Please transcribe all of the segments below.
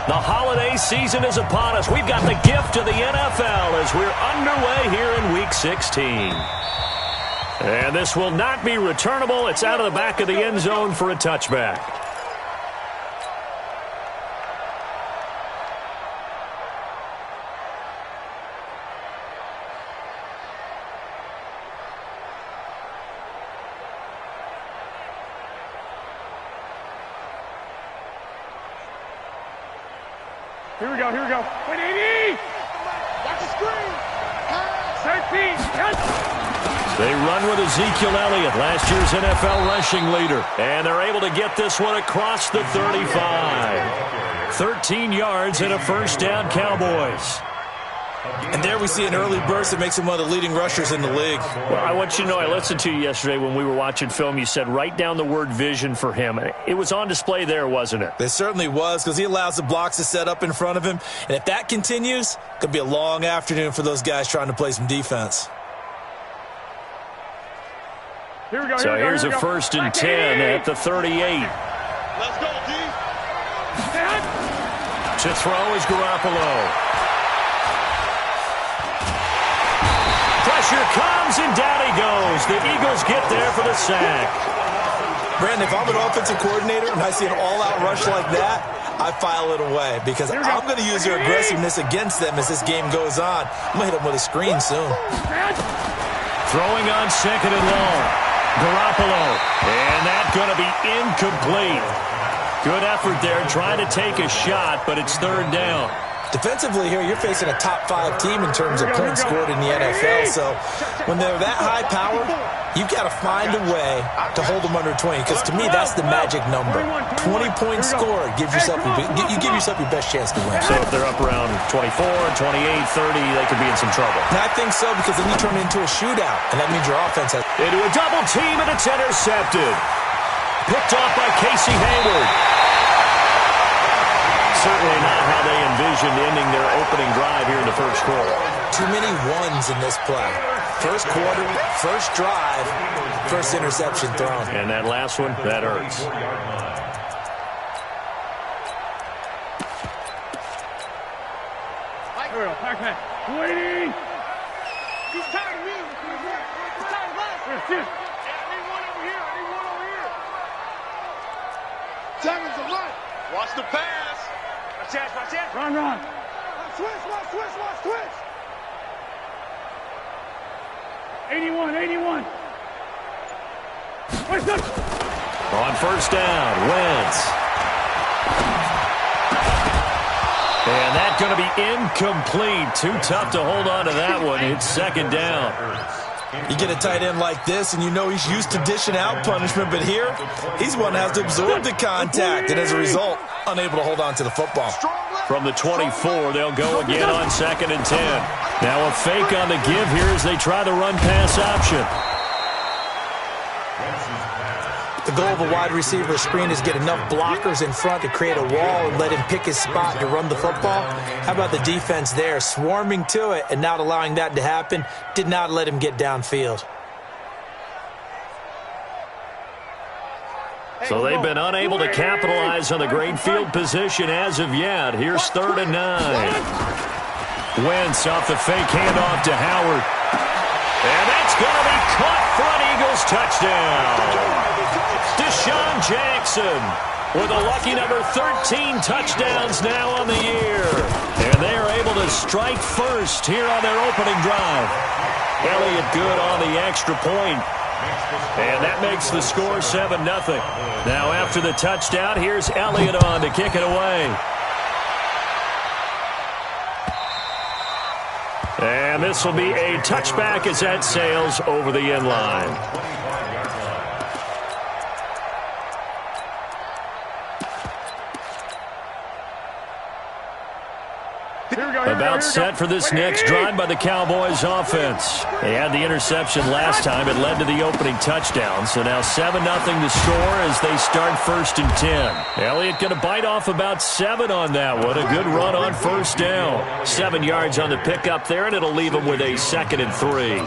The holiday season is upon us. We've got the gift of the NFL as we're underway here in Week 16. And this will not be returnable. It's out of the back of the end zone for a touchback. Here we go, here we go. 180! Watch the screen! 13! They run with Ezekiel Elliott, last year's NFL rushing leader. And they're able to get this one across the 35. 13 yards and a first down, Cowboys. And there we see an early burst that makes him one of the leading rushers in the league. Well, I want you to know, I listened to you yesterday when we were watching film. You said write down the word vision for him. It was on display there, wasn't it? It certainly was, because he allows the blocks to set up in front of him. And if that continues, it could be a long afternoon for those guys trying to play some defense. Here we go, so here's a first and 10 at the 38. Let's go, D. To throw is Garoppolo. Pressure comes, and down he goes. The Eagles get there for the sack. Brandon, if I'm an offensive coordinator and I see an all-out rush like that, I file it away because I'm going to use their aggressiveness against them as this game goes on. I'm going to hit them with a screen soon. Throwing on second and long. Garoppolo. And that's going to be incomplete. Good effort there trying to take a shot, but it's third down. Defensively here, you're facing a top-5 team in terms of points scored in the NFL. So when they're that high power, you've got to find a way to hold them under 20. Because to me, that's the magic number. 20 points scored. You give yourself your best chance to win. So if they're up around 24, 28, 30, they could be in some trouble. And I think so, because then you turn it into a shootout. And that means your offense has... Into a double team, and it's intercepted. Picked off by Casey Hayward. Certainly not how they envisioned ending their opening drive here in the first quarter. Too many ones in this play. First quarter, first drive, first interception thrown. And that last one, that hurts. Waiting! He's tired of me! He's tired of us! I need one over here! I need one over here! Time's a run! Watch the pass! Watch it! Run! Switch! 81! On first down, Wentz. And that's going to be incomplete. Too tough to hold on to that one. It's second down. You get a tight end like this, and you know he's used to dishing out punishment, but here, he's one that has to absorb the contact, and as a result, unable to hold on to the football. From the 24, they'll go again on second and 10. Now a fake on the give here as they try the run-pass option. The goal of a wide receiver screen is get enough blockers in front to create a wall and let him pick his spot to run the football. How about the defense there, swarming to it and not allowing that to happen? Did not let him get downfield. So they've been unable to capitalize on the great field position as of yet. Here's third and 9. Wentz off the fake handoff to Howard. And that's going to be caught for an Eagles touchdown. Deshaun Jackson with a lucky number 13 touchdowns now on the year. And they are able to strike first here on their opening drive. Elliott good on the extra point. And that makes the score 7-0. Now after the touchdown, here's Elliott on to kick it away. And this will be a touchback as that sails over the end line. About set for this next drive by the Cowboys offense. They had the interception last time. It led to the opening touchdown. So now 7-0 the score as they start first and 10. Elliott going to bite off about 7 on that one. A good run on first down. 7 yards on the pickup there, and it'll leave him with a second and 3.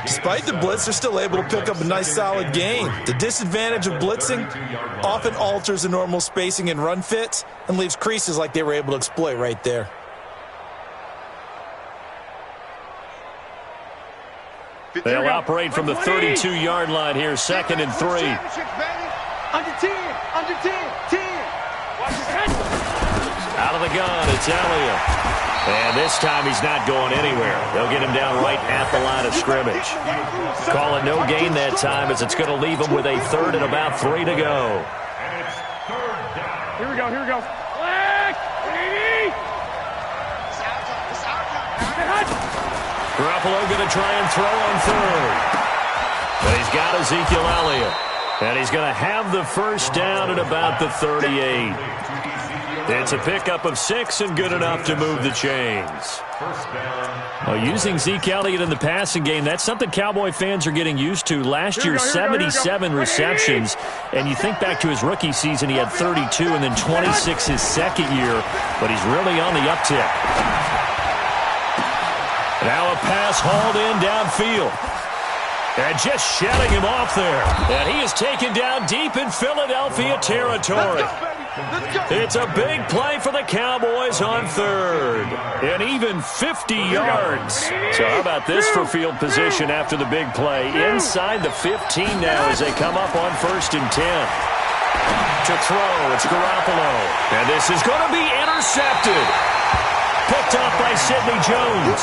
Despite the blitz, they're still able to pick up a nice solid gain. The disadvantage of blitzing often alters the normal spacing and run fits and leaves creases like they were able to exploit right there. They'll operate from the 32-yard line here, 2nd and 3. Under 10, under 10, 10. Out of the gun, it's Elliott. And this time he's not going anywhere. They'll get him down right at the line of scrimmage. Call it no gain that time as it's going to leave him with a 3rd and about 3 to go. Here we go, here we go. Flag! Garoppolo going to try and throw on 3rd. But he's got Ezekiel Elliott. And he's going to have the first down at about the 38. It's a pickup of 6 and good enough to move the chains. Well, using Zeke Elliott in the passing game, that's something Cowboy fans are getting used to. Last year, 77 receptions. And you think back to his rookie season, he had 32 and then 26 his second year. But he's really on the uptick. Now a pass hauled in downfield. And just shutting him off there. And he is taken down deep in Philadelphia territory. It's a big play for the Cowboys on 3rd. And even 50 yards. So how about this for field position after the big play? Inside the 15 now as they come up on 1st and 10. To throw, it's Garoppolo. And this is going to be intercepted. Picked off by Sidney Jones.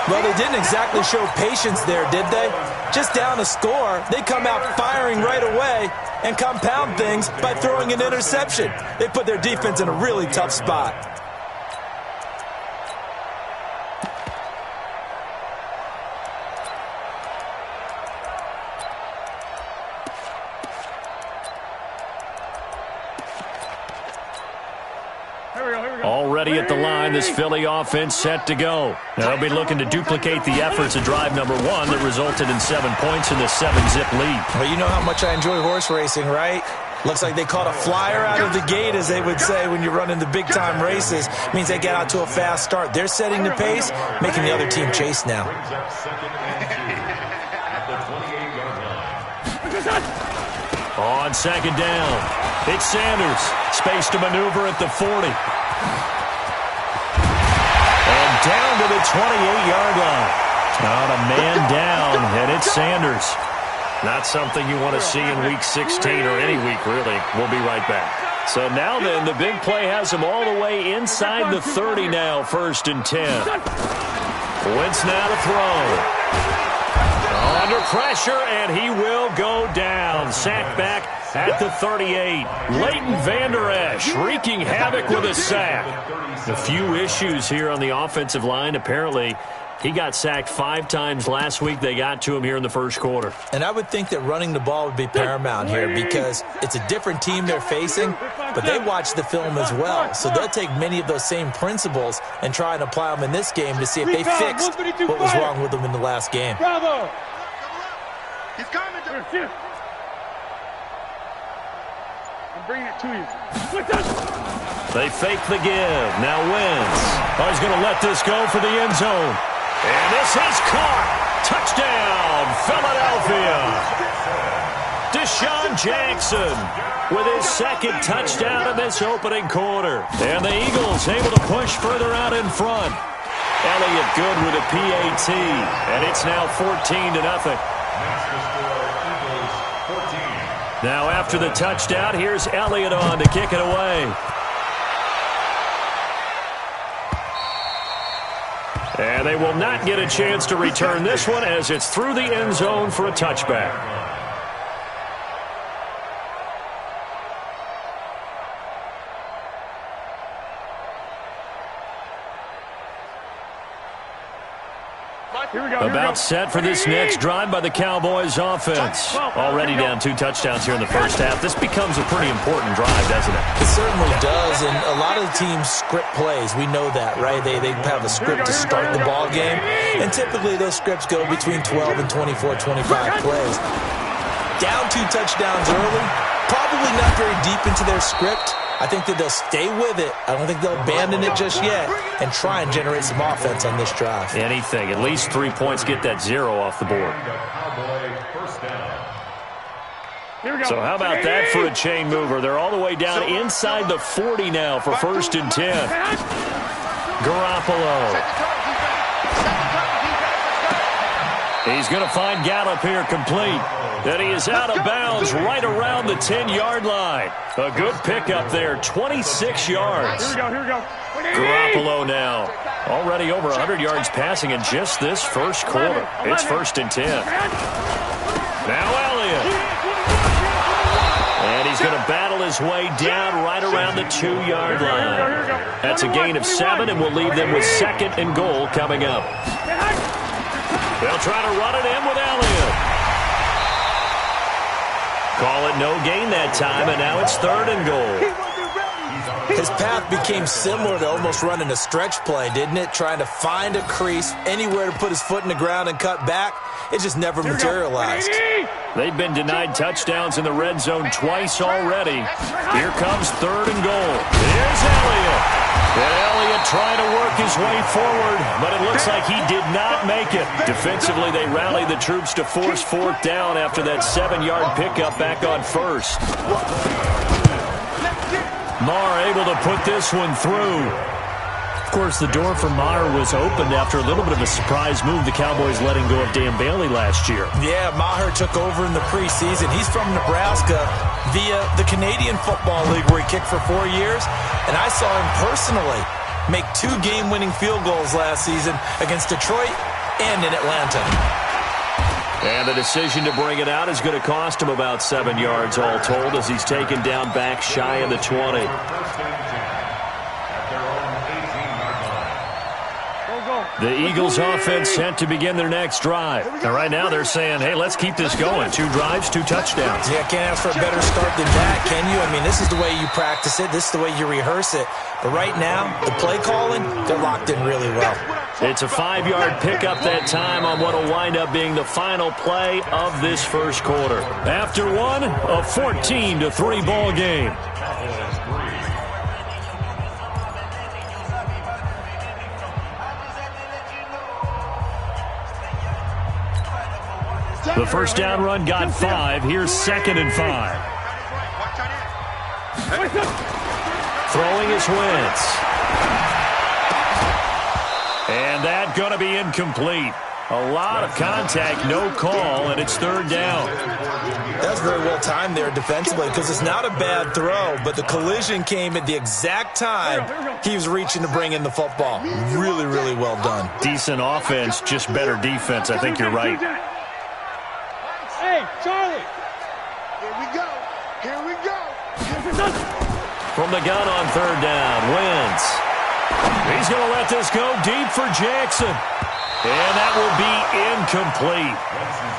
Well, they didn't exactly show patience there, did they? Just down a score, they come out firing right away and compound things by throwing an interception. They put their defense in a really tough spot. Already at the line, this Philly offense set to go. Now they'll be looking to duplicate the efforts of drive number 1 that resulted in 7 points in the 7-zip lead. Well, you know how much I enjoy horse racing, right? Looks like they caught a flyer out of the gate, as they would say when you're running the big-time races. Means they get out to a fast start. They're setting the pace, making the other team chase now. On 2nd down, it's Sanders. Space to maneuver at the 40. And down to the 28-yard line. On a man down, and it's Sanders. Not something you want to see in Week 16 or any week, really. We'll be right back. So now then, the big play has him all the way inside the 30 now, 1st and 10. Wentz now to throw. Under pressure, and he will go down. Sacked back at the 38. Leighton Vander Esch wreaking havoc with a sack. A few issues here on the offensive line. Apparently, he got sacked 5 times last week. They got to him here in the first quarter. And I would think that running the ball would be paramount here because it's a different team they're facing, but they watch the film as well. So they'll take many of those same principles and try and apply them in this game to see if they fixed what was wrong with them in the last game. Bravo! He's coming. I'm bringing it to you. They fake the give. Now Wentz. Oh, he's going to let this go for the end zone. And this is caught. Touchdown, Philadelphia. Deshaun Jackson with his 2nd touchdown in this opening quarter. And the Eagles able to push further out in front. Elliott good with a PAT. And it's now 14-0. Now after the touchdown, here's Elliott on to kick it away. And they will not get a chance to return this one as it's through the end zone for a touchback. About set for this next drive by the Cowboys offense. Already down 2 touchdowns here in the first half. This becomes a pretty important drive, doesn't it? It certainly does, and a lot of the teams script plays. We know that, right? They have a script to start the ball game, and typically those scripts go between 12 and 24, 25 plays. Down 2 touchdowns early, probably not very deep into their script, I think that they'll stay with it. I don't think they'll abandon it just yet and try and generate some offense on this drive. Anything. At least 3 points, get that 0 off the board. So how about that for a chain mover? They're all the way down inside the 40 now for 1st and 10. Garoppolo. He's going to find Gallup here complete. Then he is out of bounds right around the 10-yard line. A good pickup there, 26 yards. Here we go. Garoppolo now. Already over 100 yards passing in just this first quarter. It's 1st and 10. Now Elliott. And he's going to battle his way down right around the 2-yard line. That's a gain of 7, and we'll leave them with 2nd and goal coming up. They'll try to run it in with Elliott. Call it no gain that time, and now it's 3rd and goal. His path became similar to almost running a stretch play, didn't it? Trying to find a crease, anywhere to put his foot in the ground and cut back. It just never materialized. They've been denied touchdowns in the red zone twice already. Here comes 3rd and goal. Here's Elliott. And Elliott trying to work his way forward, but it looks like he did not make it. Defensively, they rallied the troops to force 4th down after that 7-yard pickup back on 1st. Maher able to put this one through. Of course, the door for Maher was opened after a little bit of a surprise move. The Cowboys letting go of Dan Bailey last year. Yeah, Maher took over in the preseason. He's from Nebraska via the Canadian Football League where he kicked for 4 years. And I saw him personally make 2 game-winning field goals last season against Detroit and in Atlanta. And the decision to bring it out is going to cost him about 7 yards all told as he's taken down back shy of the 20. The Eagles offense set to begin their next drive. And right now they're saying, hey, let's keep this going. 2 drives, 2 touchdowns. Yeah, can't ask for a better start than that, can you? I mean, this is the way you practice it. This is the way you rehearse it. But right now, the play calling, they're locked in really well. It's a 5-yard pickup that time on what will wind up being the final play of this first quarter. After one, a 14-3 ball game. The first down run got 5. Here's 2nd and 5. Throwing is Wentz. And that going to be incomplete. A lot of contact, no call, and it's 3rd down. That's very well timed there defensively because it's not a bad throw, but the collision came at the exact time he was reaching to bring in the football. Really, really well done. Decent offense, just better defense. I think you're right. Hey, Charlie. Here we go. From the gun on 3rd down, Wentz. He's going to let this go deep for Jackson. And that will be incomplete.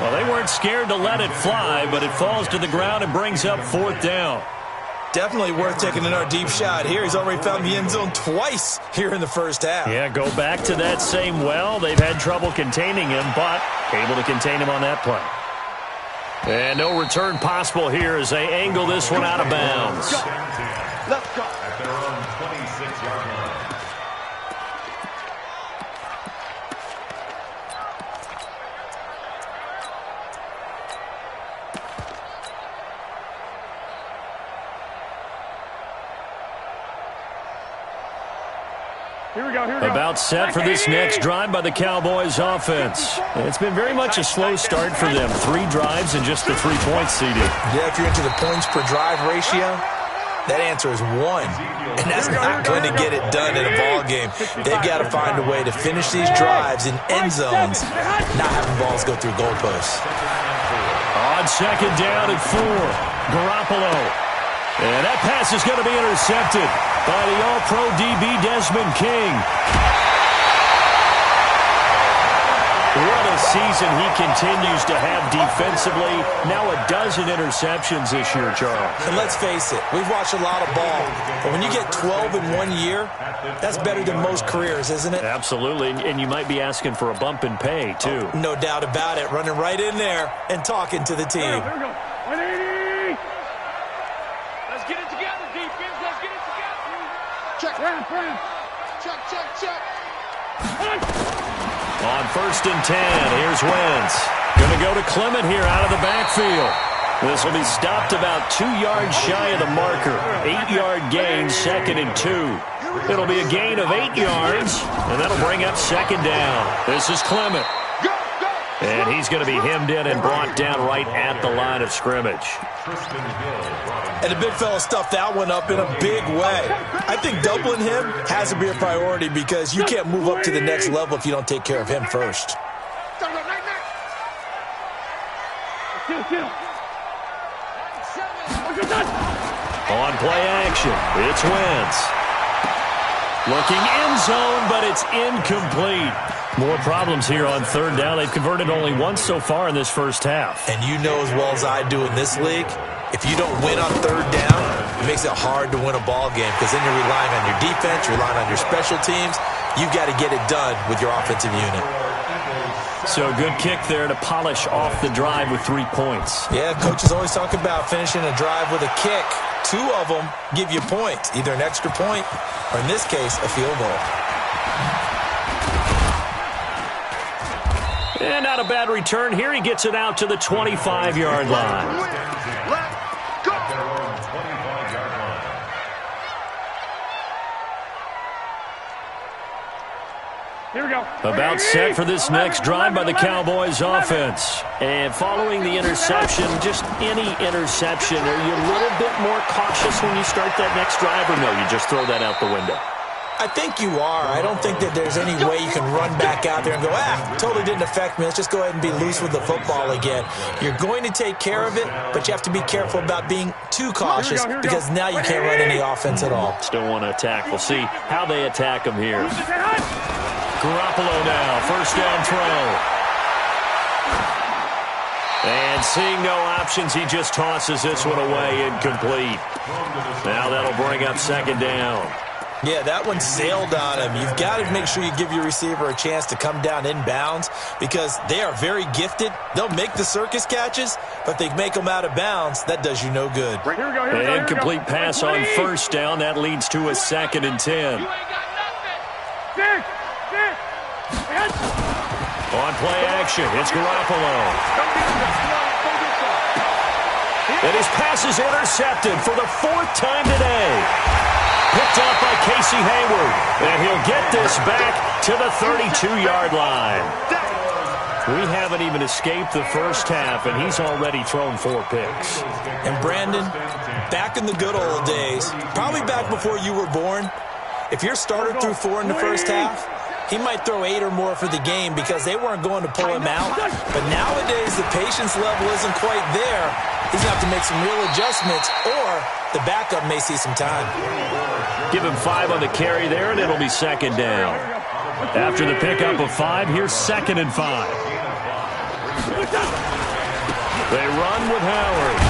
Well, they weren't scared to let it fly, but it falls to the ground and brings up 4th down. Definitely worth taking another deep shot here. He's already found the end zone twice here in the first half. Yeah, go back to that same well. They've had trouble containing him, but able to contain him on that play. And no return possible here as they angle this one out of bounds. Let's go. At their own 26-yard line. Here we go. About set for this next drive by the Cowboys offense. It's been very much a slow start for them. 3 drives and just the 3 points seeded. Yeah, if you're into the points per drive ratio, that answer is 1. And that's not going to get it done in a ball game. They've got to find a way to finish these drives in end zones, not having balls go through goalposts. On 2nd down at 4, Garoppolo. And that pass is going to be intercepted by the All-Pro DB Desmond King. What a season he continues to have defensively. Now a dozen interceptions this year, Charles. And let's face it, we've watched a lot of ball. But when you get 12 in 1 year, that's better than most careers, isn't it? Absolutely, and you might be asking for a bump in pay, too. Oh, no doubt about it. Running right in there and talking to the team. Here we go. 180. Let's get it together. defense. Let's get it together. Check. Check. On 1st and 10, here's Wentz. Going to go to Clement here out of the backfield. This will be stopped about 2 yards shy of the marker. 8-yard gain, 2nd and 2. It'll be a gain of 8 yards, and that'll bring up 2nd down. This is Clement. And he's going to be hemmed in and brought down right at the line of scrimmage. And the big fella stuffed that one up in a big way. I think doubling him has to be a priority because you can't move up to the next level if you don't take care of him first. On play action, it's Wentz. Looking end zone, but it's incomplete. More problems here on 3rd down. They've converted only once so far in this first half. And you know as well as I do in this league, if you don't win on 3rd down, it makes it hard to win a ball game because then you're relying on your defense, you're relying on your special teams. You've got to get it done with your offensive unit. So a good kick there to polish off the drive with 3 points. Yeah, coaches always talk about finishing a drive with a kick. 2 of them give you points, either an extra point or, in this case, a field goal. And not a bad return here. He gets it out to the 25-yard line. Let's go. Here we go. About set for this next drive by the Cowboys offense. And following the interception, just any interception, are you a little bit more cautious when you start that next drive, or no, you just throw that out the window? I think you are. I don't think that there's any way you can run back out there and go, totally didn't affect me. Let's just go ahead and be loose with the football again. You're going to take care of it, but you have to be careful about being too cautious because now you can't run any offense at all. Still want to attack. We'll see how they attack him here. Garoppolo now, 1st down throw. And seeing no options, he just tosses this one away, incomplete. Now that'll bring up 2nd down. Yeah, that one sailed on him. You've got to make sure you give your receiver a chance to come down inbounds because they are very gifted. They'll make the circus catches, but if they make them out of bounds, that does you no good. An incomplete pass on 1st down. That leads to a 2nd and 10. On play action, it's Garoppolo. And his pass is intercepted for the 4th time today. Picked off by Casey Hayward. And he'll get this back to the 32-yard line. We haven't even escaped the first half, and he's already thrown 4 picks. And Brandon, back in the good old days, probably back before you were born, if your starter threw 4 in the first half, he might throw 8 or more for the game because they weren't going to pull him out. But nowadays, the patience level isn't quite there. He's going to have to make some real adjustments, or the backup may see some time. Give him 5 on the carry there, and it'll be 2nd down. After the pickup of 5, here's 2nd and 5. They run with Howard.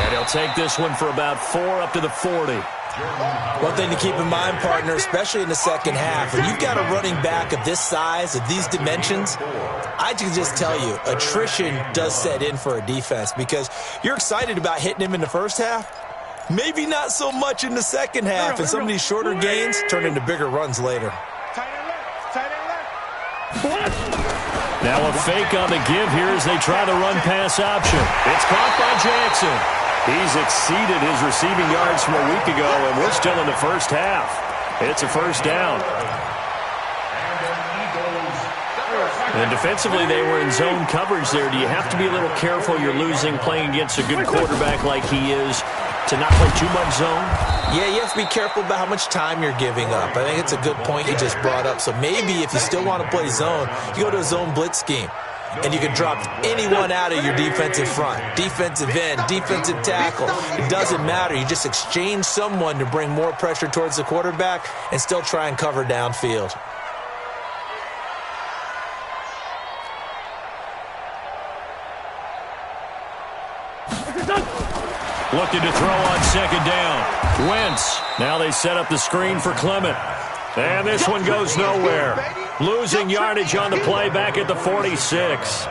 And he'll take this one for about 4 up to the 40. One thing to keep in mind, partner, especially in the second half, when you've got a running back of this size, of these dimensions, I can just tell you, attrition does set in for a defense because you're excited about hitting him in the first half. Maybe not so much in the second half, and some of these shorter gains turn into bigger runs later. Now a fake on the give here as they try the run-pass option. It's caught by Jackson. He's exceeded his receiving yards from a week ago, and we're still in the first half. It's a 1st down. And defensively, they were in zone coverage there. Do you have to be a little careful? You're losing playing against a good quarterback like he is to not play too much zone? Yeah, you have to be careful about how much time you're giving up. I think it's a good point you just brought up. So maybe if you still want to play zone, you go to a zone blitz scheme. And you can drop anyone out of your defensive front. Defensive end, defensive tackle. It doesn't matter. You just exchange someone to bring more pressure towards the quarterback and still try and cover downfield. Looking to throw on 2nd down. Wentz. Now they set up the screen for Clement. And this one goes nowhere. Losing yardage on the play back at the 46.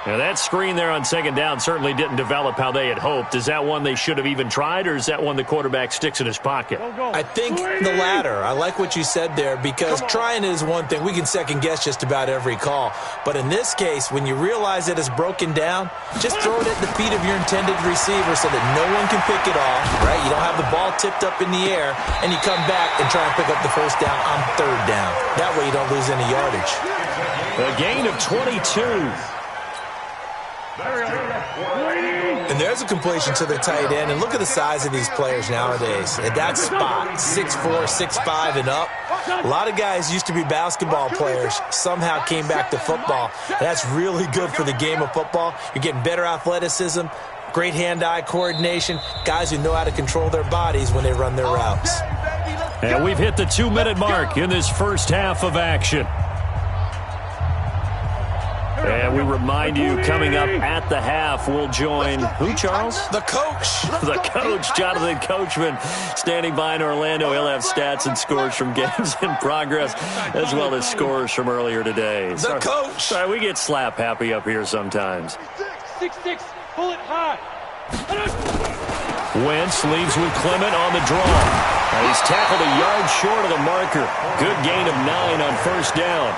Now, that screen there on second down certainly didn't develop how they had hoped. Is that one they should have even tried, or is that one the quarterback sticks in his pocket? I think the latter. I like what you said there, because trying is one thing. We can second-guess just about every call. But in this case, when you realize that it's broken down, just throw it at the feet of your intended receiver so that no one can pick it off, right? You don't have the ball tipped up in the air, and you come back and try and pick up the first down on third down. That way you don't lose any yardage. A gain of 22. And there's a completion to the tight end. And look at the size of these players nowadays. At that spot, 6'4", 6'5", and up. A lot of guys used to be basketball players, somehow came back to football. That's really good for the game of football. You're getting better athleticism, great hand-eye coordination, guys who know how to control their bodies when they run their routes. And we've hit the 2-minute mark in this first half of action. And we remind you, coming up at the half, we'll join who, Charles? The coach. The coach, Jonathan Coachman, standing by in Orlando. He'll have stats and scores from games in progress, as well as scores from earlier today. The coach. Sorry, we get slap happy up here sometimes. 6-6, pull it high. Wentz leaves with Clement on the draw. And he's tackled a yard short of the marker. Good gain of 9 on first down.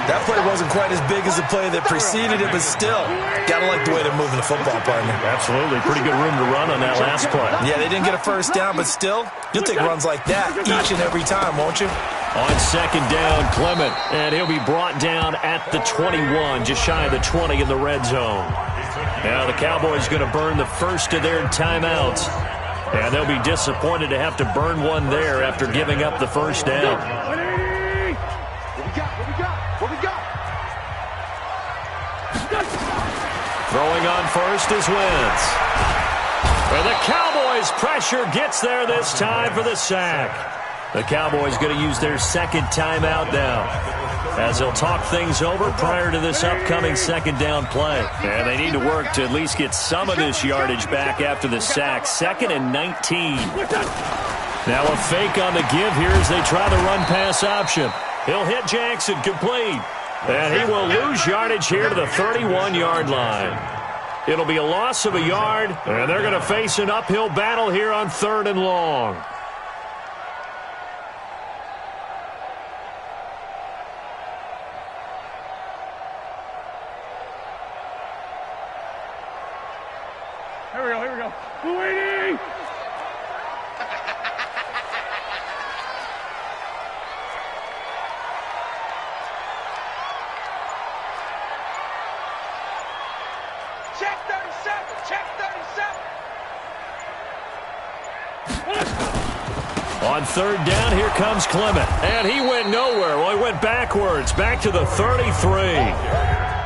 That play wasn't quite as big as the play that preceded it, but still, gotta like the way they're moving the football, partner. Absolutely. Pretty good room to run on that last play. Yeah, they didn't get a first down, but still, you'll take runs like that each and every time, won't you? On second down, Clement, and he'll be brought down at the 21, just shy of the 20 in the red zone. Now the Cowboys going to burn the first of their timeouts, and they'll be disappointed to have to burn one there after giving up the first down. Throwing on first is Wentz. And the Cowboys' pressure gets there this time for the sack. The Cowboys going to use their second timeout now, as they'll talk things over prior to this upcoming second down play. And they need to work to at least get some of this yardage back after the sack. 2nd and 19. Now a fake on the give here as they try the run-pass option. He'll hit Jackson, complete. And he will lose yardage here to the 31-yard line. It'll be a loss of a yard, and they're going to face an uphill battle here on 3rd and long. Here we go. Waiting! Check 37. On 3rd down, here comes Clement. And he went nowhere. Well, he went backwards, back to the 33.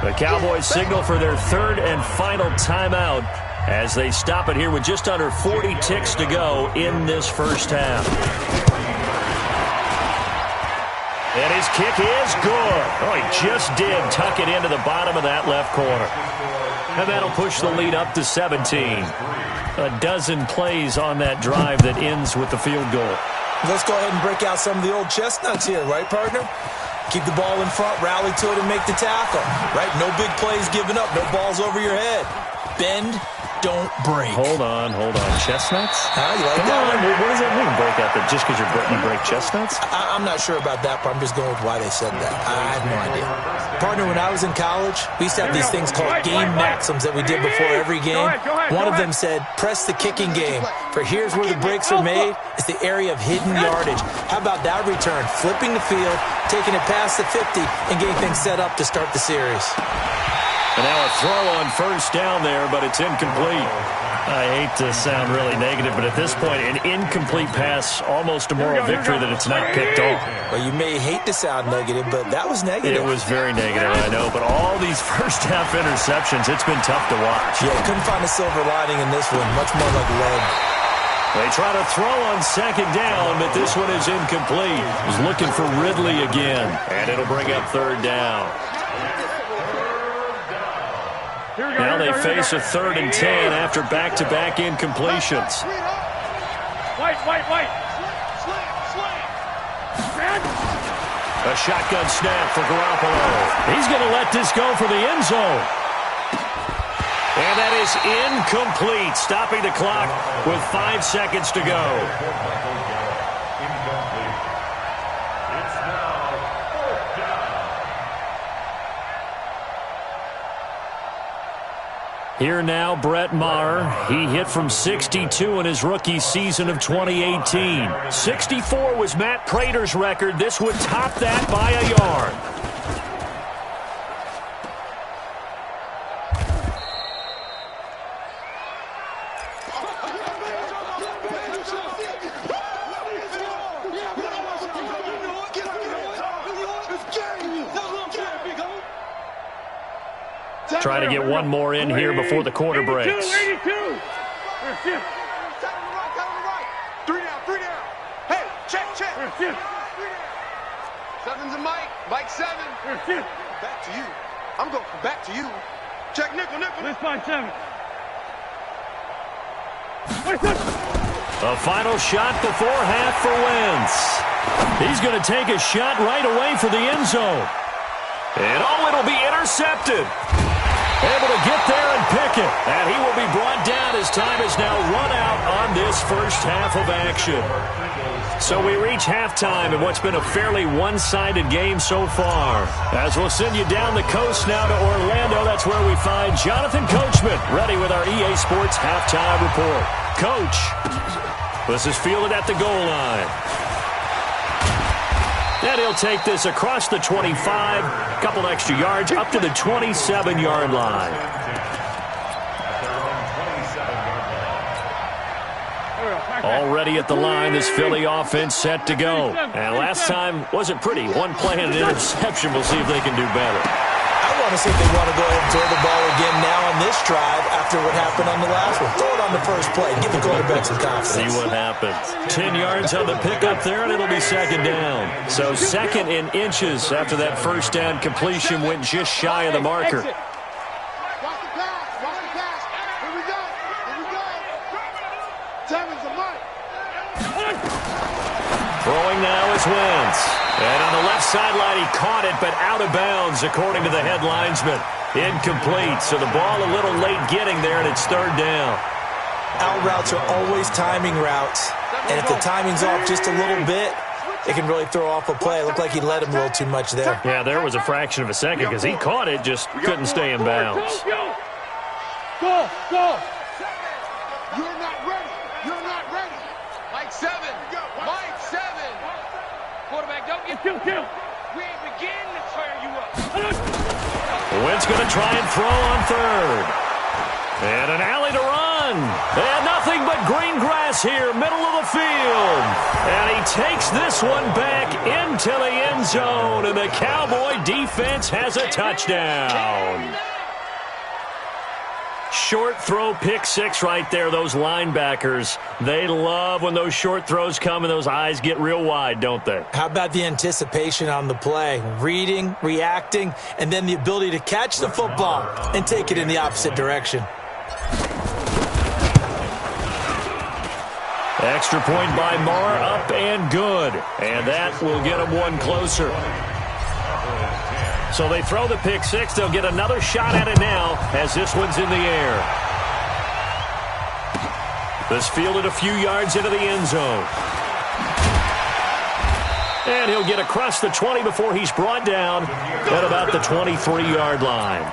The Cowboys signal for their 3rd and final timeout as they stop it here with just under 40 ticks to go in this first half. And his kick is good. Oh, he just did tuck it into the bottom of that left corner. And that'll push the lead up to 17. A dozen plays on that drive that ends with the field goal. Let's go ahead and break out some of the old chestnuts here, right, partner? Keep the ball in front, rally to it, and make the tackle, right? No big plays given up, no balls over your head. Bend, don't break. Hold on. Chestnuts? Huh? You like that one? What does that mean, break out? That just because you break chestnuts? I'm not sure about that, but I'm just going with why they said that. I have no idea. Partner, when I was in college, we used to have these things called game maxims that we did before every game. One of them said, press the kicking game, for here's where the breaks are made. It's the area of hidden yardage. How about that return? Flipping the field, taking it past the 50, and getting things set up to start the series. And now a throw on first down there, but it's incomplete. I hate to sound really negative, but at this point, an incomplete pass, almost a moral victory that it's not picked off. Well, you may hate to sound negative, but that was negative. It was very negative, I know. But all these first-half interceptions, it's been tough to watch. Yeah, couldn't find a silver lining in this one. Much more like lead. They try to throw on second down, but this one is incomplete. He's looking for Ridley again, and it'll bring up 3rd down. Now they face a 3rd and 10 after back-to-back incompletions. White. A shotgun snap for Garoppolo. He's going to let this go for the end zone. And that is incomplete, stopping the clock with 5 seconds to go. It's now 4th down. Here now, Brett Maher. He hit from 62 in his rookie season of 2018. 64 was Matt Prater's record. This would top that by a yard. Trying to get one more in here before the quarter breaks. 82. 3 down. Hey, check. Seven's a Mike. Mike 7. Back to you. I'm going back to you. Check nickel. Let's find 7. A final shot before half for Wentz. He's going to take a shot right away for the end zone. And it'll be intercepted. Able to get there and pick it. And he will be brought down as time is now run out on this first half of action. So we reach halftime in what's been a fairly one-sided game so far. As we'll send you down the coast now to Orlando, that's where we find Jonathan Coachman ready with our EA Sports halftime report. Coach, this is fielded at the goal line. And he'll take this across the 25, a couple extra yards, up to the 27-yard line. Already at the line, this Philly offense set to go. And last time wasn't pretty. One play and an interception. We'll see if they can do better. I want to see if they want to go ahead and throw the ball again now on this drive after what happened on the last one. Throw it on the first play. Give the quarterback some confidence. See what happens. 10 yards on the pickup there, and it'll be second down. So second in inches after that first down completion went just shy of the marker. Watch the pass. Here we go. Seven's a Mike. Throwing now is Wentz. And on the left sideline, he caught it, but out of bounds, according to the head linesman. Incomplete, so the ball a little late getting there, and it's third down. Out routes are always timing routes, and if the timing's off just a little bit, it can really throw off a play. It looked like he let him a little too much there. Yeah, there was a fraction of a second because he caught it, just couldn't stay in bounds. Go. You're not ready. Mike 7. Quarterback, don't get Kill. We ain't beginning to tear you up. Wentz going to try and throw on third. And an alley to run. And nothing but green grass here, middle of the field. And he takes this one back into the end zone. And the Cowboy defense has a touchdown. Short throw, pick six right there. Those linebackers, they love when those short throws come and those eyes get real wide, don't they? How about the anticipation on the play? Reading, reacting, and then the ability to catch the football and take it in the opposite direction. Extra point by Maher, up and good. And that will get them one closer. So they throw the pick six. They'll get another shot at it now as this one's in the air. This fielded a few yards into the end zone. And he'll get across the 20 before he's brought down at about the 23-yard line.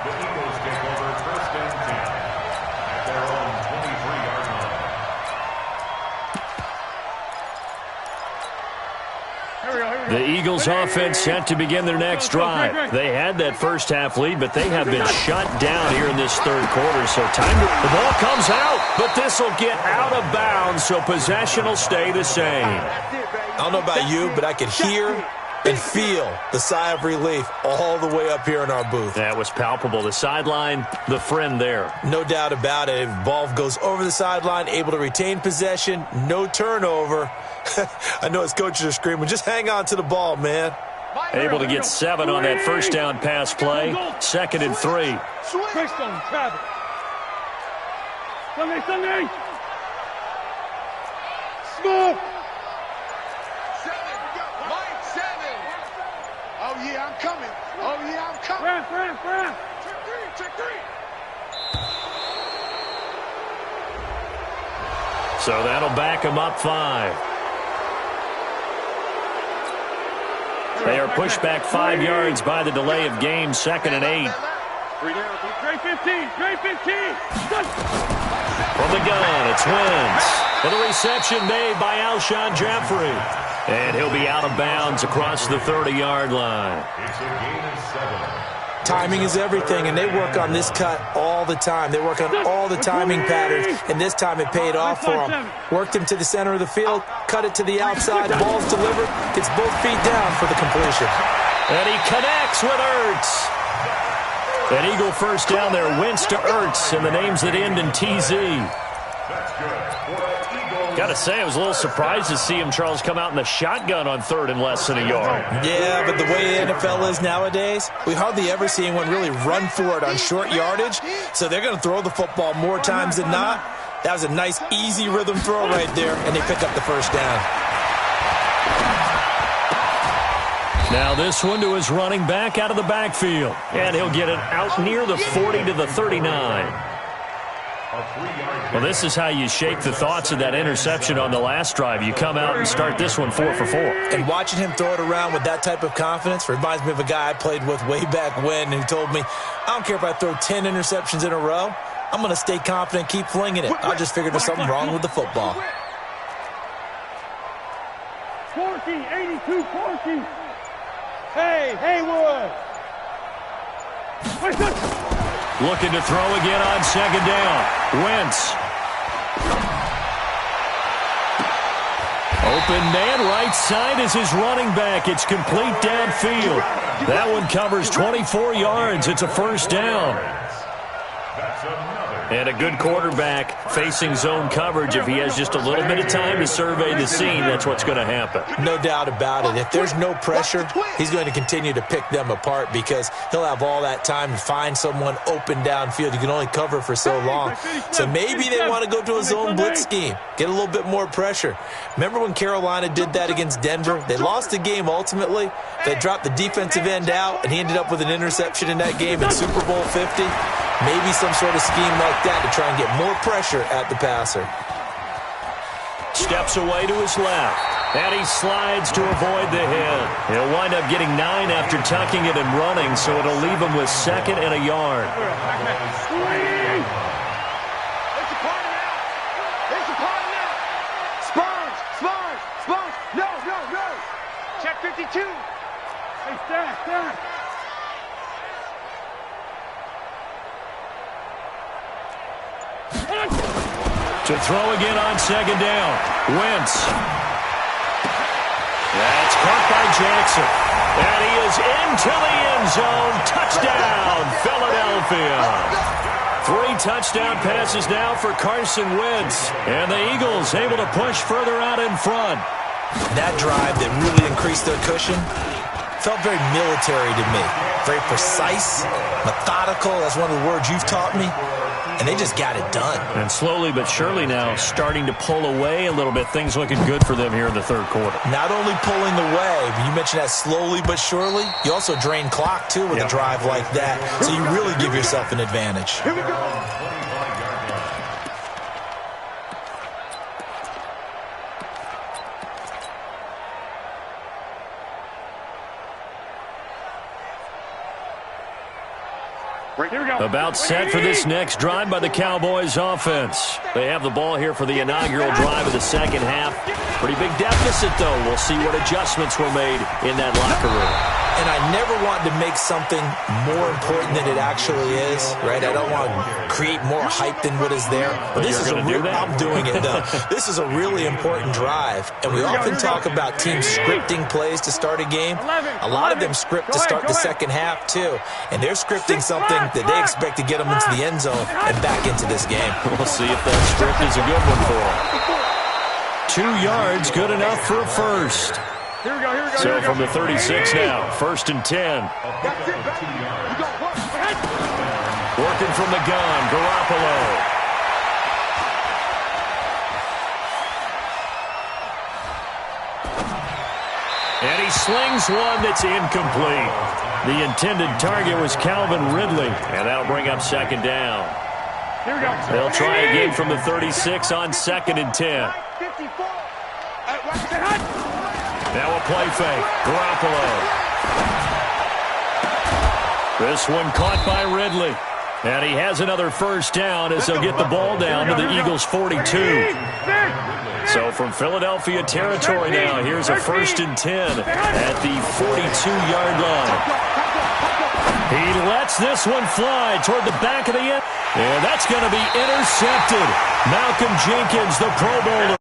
The Eagles offense set to begin their next drive. They had that first half lead, but they have been shut down here in this third quarter. So the ball comes out, but this will get out of bounds, so possession will stay the same. I don't know about you, but I could hear and feel the sigh of relief all the way up here in our booth. That was palpable. The sideline, the friend there. No doubt about it. If the ball goes over the sideline, able to retain possession, no turnover. I know his coaches are screaming, just hang on to the ball, man. Able to get 7 on that first down pass play. 2nd and 3. Christ on Travis. Sunday. Smoke. 7. Mike 7. Check three. So that'll back him up 5. They are pushed back 5 yards by the delay of game, 2nd and 8. 3 down. Great 15. Great 15. From the gun, it's Wentz. For the reception made by Alshon Jeffrey. And he'll be out of bounds across the 30-yard line. It's a gain of 7. Timing is everything, and they work on this cut all the time. They work on all the timing patterns, and this time it paid off for them. Worked him to the center of the field, cut it to the outside, ball's delivered, gets both feet down for the completion. And he connects with Ertz. An Eagle first down there, Wentz to Ertz, and the names that end in TZ. That's good. Got to say, I was a little surprised to see him, Charles, come out in the shotgun on 3rd and less than a yard. Yeah, but the way the NFL is nowadays, we hardly ever see anyone really run for it on short yardage, so they're going to throw the football more times than not. That was a nice, easy rhythm throw right there, and they pick up the first down. Now this one to his running back out of the backfield, and he'll get it out near the 40 to the 39. Well, this is how you shake the thoughts of that interception on the last drive. You come out and start this one 4 for 4. And watching him throw it around with that type of confidence reminds me of a guy I played with way back when who told me, I don't care if I throw 10 interceptions in a row, I'm going to stay confident, keep flinging it. I just figured there's something wrong with the football. 14, 82, 14. Hey, Haywood. Looking to throw again on 2nd down. Wentz. Open man, right side is his running back. It's complete downfield. That one covers 24 yards. It's a first down. That's another. And a good quarterback facing zone coverage. If he has just a little bit of time to survey the scene, that's what's going to happen. No doubt about it. If there's no pressure, he's going to continue to pick them apart because he'll have all that time to find someone open downfield. You can only cover for so long. So maybe they want to go to a zone blitz scheme, get a little bit more pressure. Remember when Carolina did that against Denver? They lost the game ultimately. They dropped the defensive end out, and he ended up with an interception in that game in Super Bowl 50. Maybe some sort of scheme like that to try and get more pressure at the passer. Steps away to his left, and he slides to avoid the hit. He'll wind up getting 9 after tucking it and running, so it'll leave him with 2nd and a yard. No. Check 52. Hey, stack. To throw again on 2nd down. Wentz. That's caught by Jackson. And he is into the end zone. Touchdown, Philadelphia. 3 touchdown passes now for Carson Wentz. And the Eagles able to push further out in front. That drive that really increased their cushion felt very military to me. Very precise, methodical. That's one of the words you've taught me. And they just got it done. And slowly but surely now starting to pull away a little bit. Things looking good for them here in the 3rd quarter. Not only pulling away, but you mentioned that slowly but surely. You also drain clock, too, with a drive like that. So you really give yourself an advantage. Here we go. About set for this next drive by the Cowboys offense. They have the ball here for the inaugural drive of the 2nd half. Pretty big deficit, though. We'll see what adjustments were made in that locker room. And I never want to make something more important than it actually is, right? I don't want to create more hype than what is there. But this is a real, I'm doing it, though. This is a really important drive. And we often talk about teams scripting plays to start a game. A lot of them script to start the 2nd half, too. And they're scripting something that they expect to get them into the end zone and back into this game. We'll see if that script is a good one for them. 2 yards, good enough for a first. Here we go. So from the 36 now, 1st and 10. Working from the gun, Garoppolo. And he slings one that's incomplete. The intended target was Calvin Ridley, and that'll bring up second down. Here we go. They'll try again from the 36 on 2nd and 10. 54. Now a play fake. Garoppolo. This one caught by Ridley. And he has another first down as they'll get the ball down to the Eagles' 42. So from Philadelphia territory now, here's a 1st and 10 at the 42-yard line. He lets this one fly toward the back of the end. And that's going to be intercepted. Malcolm Jenkins, the Pro Bowler.